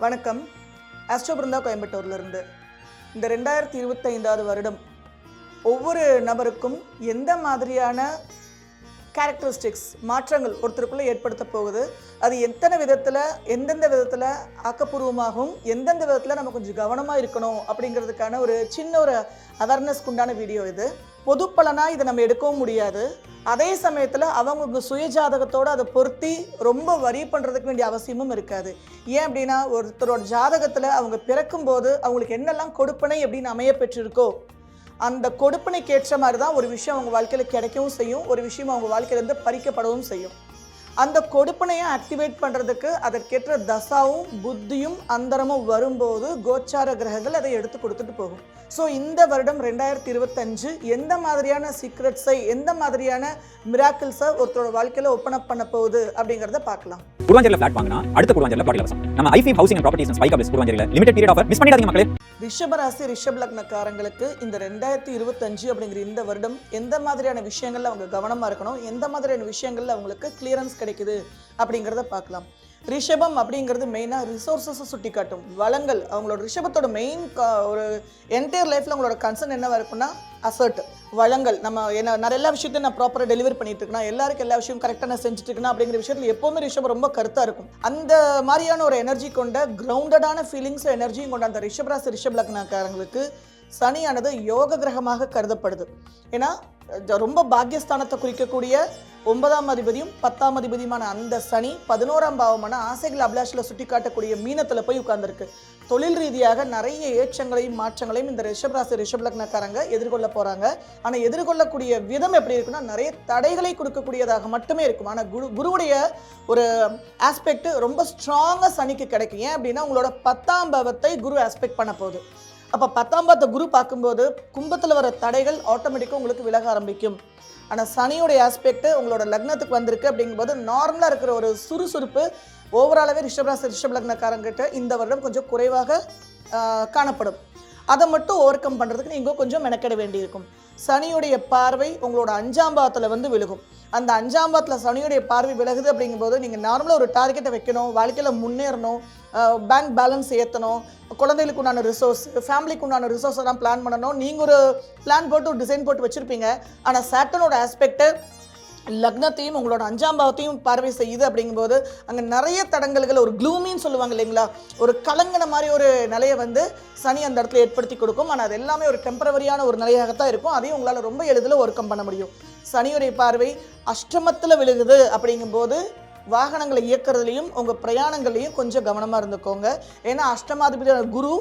வணக்கம். ஆஸ்ட்ரோ பிருந்தா கோயம்புத்தூர்லேருந்து. இந்த 2025 வருடம் ஒவ்வொரு நபருக்கும் எந்த மாதிரியான கேரக்டரிஸ்டிக்ஸ் மாற்றங்கள் ஒருத்தருக்குள்ளே ஏற்படுத்த போகுது, அது எந்தெந்த விதத்தில் ஆக்கப்பூர்வமாகவும் எந்தெந்த விதத்தில் நம்ம கொஞ்சம் கவனமாக இருக்கணும் அப்படிங்கிறதுக்கான ஒரு சின்ன ஒரு அவேர்னஸ்க்கு உண்டான வீடியோ இது. பொது பலனாக இதை நம்ம எடுக்கவும் முடியாது. அதே சமயத்தில் அவங்க சுய ஜாதகத்தோடு அதை பொருத்தி ரொம்ப வரி பண்ணுறதுக்கு வேண்டிய அவசியமும் இருக்காது. ஏன் அப்படின்னா, ஒருத்தரோட ஜாதகத்தில் அவங்க பிறக்கும்போது அவங்களுக்கு என்னெல்லாம் கொடுப்பனை அப்படின்னு அமைய பெற்றிருக்கோ, அந்த கொடுப்பனைக்கு ஏற்ற மாதிரி தான் ஒரு விஷயம் அவங்க வாழ்க்கையில் கிடைக்கவும் செய்யும், ஒரு விஷயம் அவங்க வாழ்க்கையிலேருந்து பறிக்கப்படவும் செய்யும். அந்த கொடுப்பனையை ஆக்டிவேட் பண்ணுறதுக்கு அதற்கேற்ற தசாவும் புத்தியும் அந்தரமும் வரும்போது கோச்சார கிரகங்கள் அதை எடுத்து கொடுத்துட்டு போகும். ஸோ இந்த வருடம் 2025 எந்த மாதிரியான சீக்ரெட்ஸை, எந்த மாதிரியான மிராக்கிள்ஸை ஒருத்தரோட வாழ்க்கையில் ஓப்பன் அப் பண்ண போகுது அப்படிங்கிறத பார்க்கலாம். குருவாஞ்சேரியில் ஃபிளாட் வாங்கினா அடுத்த குருவாஞ்சேரியில் பிளாட் இலவசம். நம்ம ஐஃபி housing and properties and spike ups குருவாஞ்சேரியில் லிமிடெட் பீரியட் ஆஃபர் மிஸ் பண்ணிடாதீங்க மக்களே. ரிஷபராசி ரிஷப் லக்னக்காரங்களுக்கு இந்த 2025 அப்படிங்கிற இந்த வருடம் எந்த மாதிரியான விஷயங்கள்ல அவங்க கவனமாக இருக்கணும், எந்த மாதிரியான விஷயங்கள்ல அவங்களுக்கு கிளியரன்ஸ் கிடைக்குது அப்படிங்கிறத பார்க்கலாம். ரிஷபம் அப்படிங்கிறது மெயினாக ரிசோர்ஸஸை சுட்டி காட்டும், வளங்கள். அவங்களோட ரிஷபத்தோட மெயின் ஒரு என்டையர் லைஃப்பில் அவங்களோட கன்சர்ன் என்னவாக இருக்குன்னா அசர்ட், வளங்கள். நம்ம நிறைய எல்லா விஷயத்தையும் நான் ப்ராப்பராக டெலிவரி பண்ணிட்டு இருக்கேன், எல்லாருக்கும் எல்லா விஷயம் கரெக்டாக நான் செஞ்சுட்டு இருக்கேன் அப்படிங்கிற விஷயத்தில் எப்போவுமே ரிஷபம் ரொம்ப கருத்தாக இருக்கும். அந்த மாதிரியான ஒரு எனர்ஜி கொண்ட கிரவுண்டடான ஃபீலிங்ஸ் எனர்ஜியும் கொண்ட அந்த ரிஷபராசி ரிஷப் லக்னக்காரங்களுக்கு சனியானது யோக கிரகமாக கருதப்படுது. ஏன்னா ரொம்ப பாக்கியஸ்தானத்தை குறிக்கக்கூடிய 9ஆம் அதிபதியும் 10ஆம் அதிபதியுமான அந்த சனி 11ஆம் பாவமான ஆசைகள் அபிலாஷில் சுட்டி காட்டக்கூடிய மீனத்தில் போய் உட்கார்ந்துருக்கு. தொழில் ரீதியாக நிறைய ஏற்றங்களையும் மாற்றங்களையும் இந்த ரிஷபராசி ரிஷப் லக்னக்காரங்க எதிர்கொள்ள போகிறாங்க. ஆனால் எதிர்கொள்ளக்கூடிய விதம் எப்படி இருக்குன்னா, நிறைய தடைகளை கொடுக்கக்கூடியதாக மட்டுமே இருக்கும். ஆனால் குருவுடைய ஒரு ஆஸ்பெக்ட் ரொம்ப ஸ்ட்ராங்காக சனிக்கு கிடைக்கும். ஏன் அப்படின்னா, உங்களோட 10ஆம் பாவத்தை குரு ஆஸ்பெக்ட் பண்ண போகுது. அப்போ 10ஆம் பாவத்தை குரு பார்க்கும்போது கும்பத்தில் வர தடைகள் ஆட்டோமேட்டிக்காக உங்களுக்கு விலக ஆரம்பிக்கும். ஆனால் சனியோடைய ஆஸ்பெக்ட் உங்களோட லக்னத்துக்கு வந்திருக்கு அப்படிங்கும்போது நார்மலாக இருக்கிற ஒரு சுறுசுறுப்பு ஓவராலாகவே ரிஷபராசி ரிஷப் லக்னக்காரங்கிட்ட இந்த வருடம் கொஞ்சம் குறைவாக காணப்படும். அதை மட்டும் ஓவர் கம் பண்ணுறதுக்கு நீங்கள் கொஞ்சம் மெனக்கெட வேண்டியிருக்கும். சனியுடைய பார்வை உங்களோட 5ஆம் பாவத்தில் விழுகும். அந்த 5ஆம் பாவத்தில் சனியுடைய பார்வை விலகுது அப்படிங்கும்போது நீங்கள் நார்மலாக ஒரு டார்கெட்டை வைக்கணும், வாழ்க்கையில் முன்னேறணும், பேங்க் பேலன்ஸ் ஏற்றணும், குழந்தைகளுக்கு உண்டான ரிசோர்ஸ், ஃபேமிலிக்கு உண்டான ரிசோர்ஸ் எல்லாம் பிளான் பண்ணணும். நீங்கள் ஒரு பிளான் போட்டு ஒரு டிசைன் போட்டு வச்சுருப்பீங்க. ஆனால் சாட்டனோட ஆஸ்பெக்ட்டு லக்னத்தையும் உங்களோட 5ஆம் பாவத்தையும் பார்வை செய்யுது அப்படிங்கும்போது அங்கே நிறைய தடங்கல்கள், ஒரு க்ளூமின்னு சொல்லுவாங்க இல்லைங்களா, ஒரு கலங்கின மாதிரி ஒரு நிலையை சனி அந்த இடத்துல ஏற்படுத்தி கொடுக்கும். ஆனால் அது எல்லாமே ஒரு டெம்பரவரியான ஒரு நிலையாகத்தான் இருக்கும். அதையும் உங்களால் ரொம்ப எளிதில் ஓவர் கம் பண்ண முடியும். சனியுடைய பார்வை அஷ்டமத்தில் விழுகுது அப்படிங்கும்போது வாகனங்களை இயக்கிறதுலையும் உங்கள் பிரயாணங்கள்லையும் கொஞ்சம் கவனமாக இருந்துக்கோங்க. ஏன்னா அஷ்டமாதிபதி குரு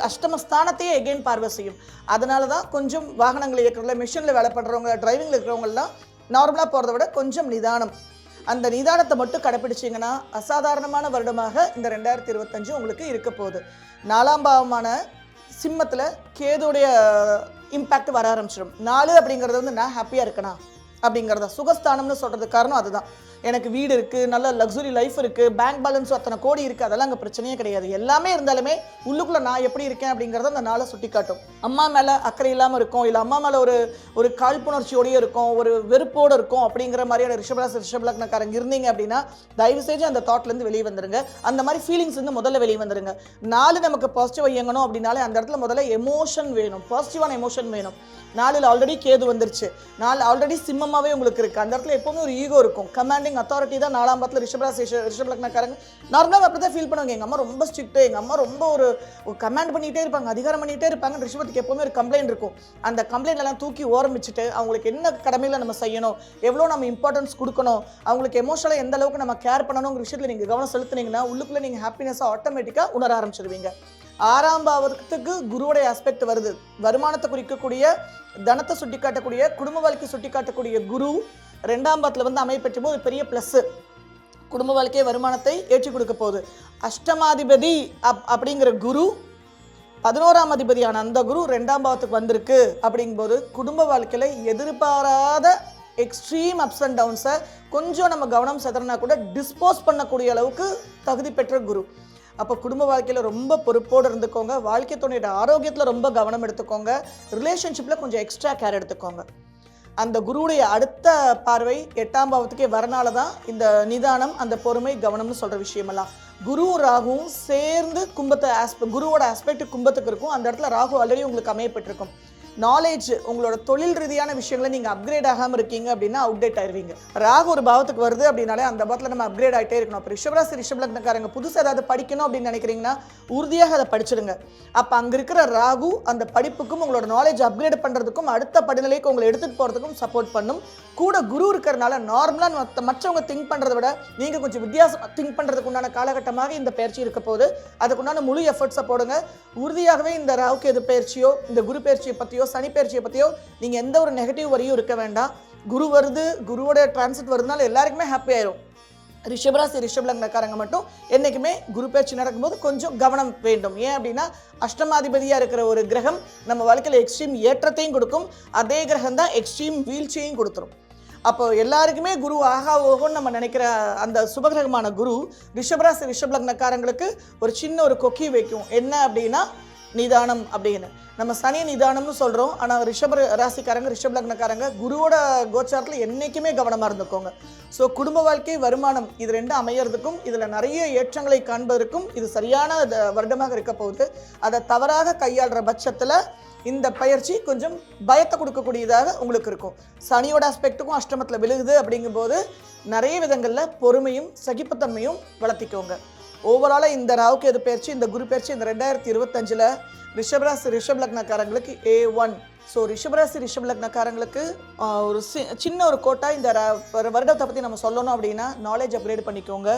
அஷ்டமஸ்தானத்தையே எகெயின் பார்வை செய்யும். அதனால தான் கொஞ்சம் வாகனங்களை இயக்கிறதுல, மிஷினில் வேலை பண்ணுறவங்க, டிரைவிங்கில் இருக்கிறவங்கலாம் நார்மலாக போகிறத விட கொஞ்சம் நிதானம், அந்த நிதானத்தை மட்டும் கடைப்பிடிச்சிங்கன்னா அசாதாரணமான வருடமாக இந்த 2025 உங்களுக்கு இருக்க போகுது. 4ஆம் பாவமான சிம்மத்தில் கேதுடைய இம்பேக்ட் வர ஆரம்பிச்சிடும். 4 அப்படிங்கிறது நான் ஹாப்பியாக இருக்கேனா அப்படிங்கிறத சுகஸ்தானம்னு சொல்கிறதுக்கு காரணம் அதுதான். எனக்கு வீடு இருக்குது, நல்ல லக்ஸுரி லைஃப் இருக்குது, பேங்க் பேலன்ஸ் அத்தனை கோடி இருக்குது, அதெல்லாம் அங்கே பிரச்சனையே கிடையாது. எல்லாமே இருந்தாலுமே உள்ளுக்குள்ளே நான் எப்படி இருக்கேன் அப்படிங்கிறத அந்த நாளை சுட்டி காட்டும். அம்மா மேலே அக்கறை இல்லாமல் இருக்கும், இல்லை அம்மா மேலே ஒரு காழ்ப்புணர்ச்சியோடய இருக்கும், ஒரு வெறுப்போடு இருக்கும் அப்படிங்கிற மாதிரியான ரிஷபராசி ரிஷப் லக்னக்காரங்க இருந்தீங்க அப்படின்னா தயவு செஞ்சு அந்த தாட்லேருந்து வெளியே வந்துடுங்க. அந்த மாதிரி ஃபீலிங்ஸ் முதல்ல வெளியே வந்துடுங்க. 4 நமக்கு பாசிட்டிவாக இயங்கணும் அப்படின்னாலே அந்த இடத்துல முதல்ல எமோஷன் வேணும், பாசிட்டிவான எமோஷன் வேணும். 4 ஆல்ரெடி கேது வந்துருச்சு, 4 ஆல்ரெடி சிம்மமாகவே உங்களுக்கு இருக்குது. அந்த இடத்துல எப்போவுமே ஒரு ஈகோ இருக்கும். கமாண்டிங் அத்தாரிட்டி தான் 4ஆம் பாவத்தில் ரிஷபராசி ரிஷப் லக்னக்காரங்க நார்மலாக அப்படி தான் ஃபீல் பண்ணுவாங்க. எங்கள் அம்மா ரொம்ப ஸ்ட்ரிக்ட்டு, எங்கள் அம்மா ரொம்ப ஒரு கமாண்ட் பண்ணிகிட்டே இருப்பாங்க, அதிகாரம் பண்ணிகிட்டே இருப்பாங்க. ரிஷபத்துக்கு எப்போவுமே ஒரு கம்ப்ளைண்ட் இருக்கும். அந்த கம்ப்ளைண்ட் எல்லாம் தூக்கி ஓரமிச்சுட்டு அவங்களுக்கு என்ன கடமையில் நம்ம செய்யணும், எவ்வளோ நம்ம இம்பார்ட்டன்ஸ் கொடுக்கணும், அவங்களுக்கு எமோஷனலாக எந்த அளவுக்கு நம்ம கேர் பண்ணணுங்கிற விஷயத்தில் நீங்கள் கவனம் செலுத்துனீங்கன்னா உள்ளுக்குள்ளே நீங்கள் ஹாப்பினஸாக ஆட்டோமேட்டிக்காக உணர ஆரம்பிச்சிடுவீங்க. 6ஆம் பாவத்துக்கு குருவுடைய ஆஸ்பெக்ட் வருது. வருமானத்தை குறிக்கக்கூடிய, தனத்தை சுட்டி காட்டக்கூடிய, குடும்ப வாழ்க்கை சுட்டி காட்டக்கூடிய குரு 2ஆம் பாவத்தில் அமையப்பெற்றும் ஒரு பெரிய ப்ளஸ்ஸு. குடும்ப வாழ்க்கை வருமானத்தை ஏற்றி கொடுக்க போகுது. அஷ்டமாதிபதி அப்படிங்கிற குரு 11ஆம் அதிபதியான அந்த குரு 2ஆம் பாவத்துக்கு வந்திருக்கு அப்படிங்கும்போது குடும்ப வாழ்க்கையில் எதிர்பாராத எக்ஸ்ட்ரீம் அப்ஸ் அண்ட் டவுன்ஸை கொஞ்சம் நம்ம கவனம் செதறினா கூட டிஸ்போஸ் பண்ணக்கூடிய அளவுக்கு தகுதி பெற்ற குரு. அப்போ குடும்ப வாழ்க்கையில் ரொம்ப பொறுப்போடு இருந்துக்கோங்க. வாழ்க்கை துணையோட ஆரோக்கியத்தில் ரொம்ப கவனம் எடுத்துக்கோங்க. ரிலேஷன்ஷிப்பில் கொஞ்சம் எக்ஸ்ட்ரா கேர் எடுத்துக்கோங்க. அந்த குருவுடைய அடுத்த பார்வை 8ஆம் பாவத்துக்கே வரனால தான் இந்த நிதானம், அந்த பொறுமை, கவனம்னு சொல்கிற விஷயமெல்லாம். குரு ராகுவும் சேர்ந்து குருவோட ஆஸ்பெக்ட் கும்பத்துக்கு இருக்கும். அந்த இடத்துல ராகு ஆல்ரெடி உங்களுக்கு அமையப்பட்டிருக்கும். நாலேஜ், உங்களோட தொழில் ரீதியான விஷயங்களை நீங்கள் அப்கிரேட் ஆகாமல் இருக்கீங்க அப்படின்னா அவுடேட் ஆயிடுவீங்க. ராகு ஒரு பாவத்துக்கு வருது அப்படின்னாலே அந்த பாவத்தில் நம்ம அப்கிரேட் ஆகிட்டே இருக்கணும். அப்போ ரிஷபராசி ரிஷப லக்னக்காரங்க புதுசாக ஏதாவது படிக்கணும் அப்படின்னு நினைக்கிறீங்கன்னா உறுதியாக அதை படிச்சிடுங்க. அப்போ அங்கே இருக்கிற ராகு அந்த படிப்புக்கும் உங்களோட நாலேஜ் அப்கிரேட் பண்ணுறதுக்கும் அடுத்த படிநிலைக்கு உங்களை எடுத்துகிட்டு போகிறதுக்கும் சப்போர்ட் பண்ணும். கூட குரு இருக்கிறனால நார்மலாக மற்றவங்க திங்க் பண்ணுறதை விட நீங்கள் கொஞ்சம் வித்தியாசமாக திங்க் பண்ணுறதுக்கு உண்டான காலகட்டமாக இந்த பயிற்சி இருக்க போது. அதுக்குண்டான முழு எஃபர்ட்ஸை போடுங்க. உறுதியாகவே இந்த ராகுக்கு எது பயிற்சியோ, இந்த குரு பயிற்சியை பற்றியோ, சனி பயிற்சியை பற்றியோ நீங்கள் எந்த ஒரு நெகட்டிவ் வரியும் இருக்க வேண்டாம். குரு வருது, குருவோட டிரான்சிட் வருதுனால எல்லாருக்குமே ஹாப்பி ஆயிரும். ரிஷபராசி ரிஷப லக்னக்காரங்க மட்டும் என்றைக்குமே குரு பயிற்சி நடக்கும்போது கொஞ்சம் கவனம் வேண்டும். ஏன் அப்படின்னா அஷ்டமாதிபதியாக இருக்கிற ஒரு கிரகம் நம்ம வாழ்க்கையில் எக்ஸ்ட்ரீம் ஏற்றத்தையும் கொடுக்கும், அதே கிரகம் தான் எக்ஸ்ட்ரீம் வீழ்ச்சியையும் கொடுத்துரும். அப்போ எல்லாருக்குமே குரு ஆகா ஓகோன்னு நம்ம நினைக்கிற அந்த சுபகிரகமான குரு ரிஷபராசி ரிஷப லக்னக்காரங்களுக்கு ஒரு சின்ன ஒரு கொக்கி வைக்கும். என்ன அப்படின்னா நிதானம் அப்படின்னு. நம்ம சனி நிதானம்னு சொல்கிறோம். ஆனால் ரிஷப ராசிக்காரங்க ரிஷப லக்னக்காரங்க குருவோட கோச்சாரத்தில் என்றைக்குமே கவனமாக இருந்துக்கோங்க. ஸோ குடும்ப வாழ்க்கை, வருமானம் இது ரெண்டும் அமையறதுக்கும் இதில் நிறைய ஏற்றங்களை காண்பதற்கும் இது சரியான வருடமாக இருக்க போகுது. அதை தவறாக கையாளுற பட்சத்தில் இந்த பயிற்சி கொஞ்சம் பயத்தை கொடுக்கக்கூடியதாக உங்களுக்கு இருக்கும். சனியோட ஆஸ்பெக்ட்டுக்கும் அஷ்டமத்தில் விழுகுது அப்படிங்கும்போது நிறைய விதங்களில் பொறுமையும் சகிப்புத்தன்மையும் வளர்த்திக்கோங்க. ஓவராலாக இந்த ராகுக்கு எது பயிற்சி, இந்த குரு பயிற்சி இந்த 2025 ரிஷபராசி ரிஷப லக்னக்காரங்களுக்கு A1. ஸோ ரிஷபராசி ரிஷப லக்னக்காரங்களுக்கு ஒரு சின்ன ஒரு கோட்டா இந்த வருடத்தை பற்றி நம்ம சொல்லணும் அப்படின்னா நாலேஜ் அப்கிரேட் பண்ணிக்கோங்க.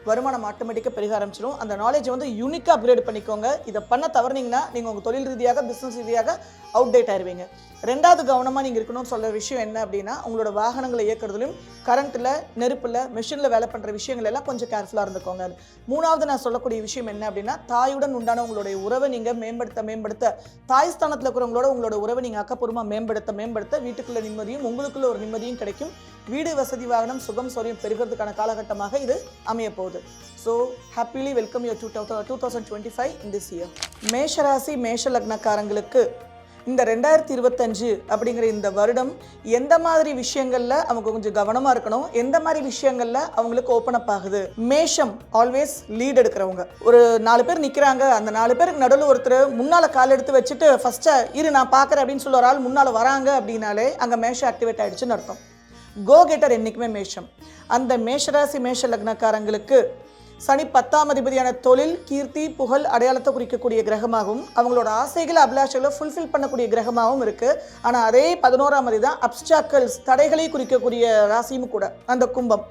வருமானம் ஆட்டோமேட்டிக்காக பெருக ஆரம்பிச்சிடும். அந்த நாலேஜை வந்து யூனிக்காக அப்கிரேட் பண்ணிக்கோங்க. இதை பண்ண தவறுனீங்கன்னா நீங்கள் உங்கள் தொழில் ரீதியாக பிஸ்னஸ் ரீதியாக அவுடேட் ஆயிடுவீங்க. ரெண்டாவது கவனமாக நீங்கள் இருக்கணும்னு சொல்கிற விஷயம் என்ன அப்படின்னா உங்களோட வாகனங்களை இயக்கிறதுலையும் கரண்ட்டில், நெருப்பில், மெஷினில் வேலை பண்ணுற விஷயங்கள் எல்லாம் கொஞ்சம் கேர்ஃபுல்லாக இருந்துக்கோங்க. மூணாவது நான் சொல்லக்கூடிய விஷயம் என்ன அப்படின்னா தாயுடன் உண்டான உங்களுடைய உறவை நீங்கள் மேம்படுத்த தாய் ஸ்தானத்தில் இருக்கிறவங்களோட உங்களோட உறவை நீங்கள் அக்கப்பூர்வமாக மேம்படுத்த வீட்டுக்குள்ள நிம்மதியும் உங்களுக்குள்ள ஒரு நிம்மதியும் கிடைக்கும். வீடு, வசதி, வாகனம், சுகம், சௌரியம் பெருகிறதுக்கான காலகட்டமாக இது அமைய போகுது. So happily welcome your 2025 in this year. மேஷராசி மேஷ லக்னக்காரங்களுக்கு இந்த 2025 அப்படிங்கிற இந்த வருடம் எந்த மாதிரி விஷயங்களில் அவங்க கொஞ்சம் கவனமாக இருக்கணும், எந்த மாதிரி விஷயங்களில் அவங்களுக்கு ஓப்பன் அப் ஆகுது. மேஷம் ஆல்வேஸ் லீட் எடுக்கிறவங்க. ஒரு 4 பேர் நிற்கிறாங்க, அந்த 4 பேருக்கு நடுவில் ஒருத்தர் முன்னால் கால் எடுத்து வச்சுட்டு ஃபஸ்ட்டாக இரு நான் பார்க்குறேன் அப்படின்னு சொல்ல ஒரு ஆள் முன்னால் வராங்க அப்படின்னாலே அங்கே மேஷம் ஆக்டிவேட் ஆகிடுச்சுன்னு அர்த்தம். கோ கெட்டர் என்றைக்குமே மேஷம். அந்த மேஷராசி மேஷ லக்னக்காரங்களுக்கு சனி 10ஆம் அதிபதியான தொழில், கீர்த்தி, புகழ், அடையாளத்தை குறிக்கக்கூடிய கிரகமாகவும் அவங்களோட ஆசைகளை அபிலாஷைகளை ஃபுல்ஃபில் பண்ணக்கூடிய கிரகமாகவும் இருக்குது. ஆனால் அதே 11ஆம் அதிபதி தான் அப்ஸ்டாக்கல்ஸ், தடைகளை குறிக்கக்கூடிய ராசியும் கூட அந்த கும்பம்.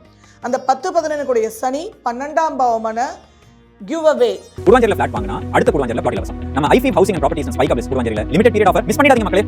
அந்த 10-11 கூடிய சனி 12ஆம் பாவமான கிவ் அவே. குருவாஞ்சேரியில் ஃபிளாட் வாங்கினா அடுத்த குருவாஞ்சேரியில் பிளாட் இலவசம். நம்ம ஐஃபி housing and properties spike ups குருவாஞ்சேரியில் லிமிடெட் பீரியட் ஆஃபர் மிஸ் பண்ணிடாதீங்க மக்களே.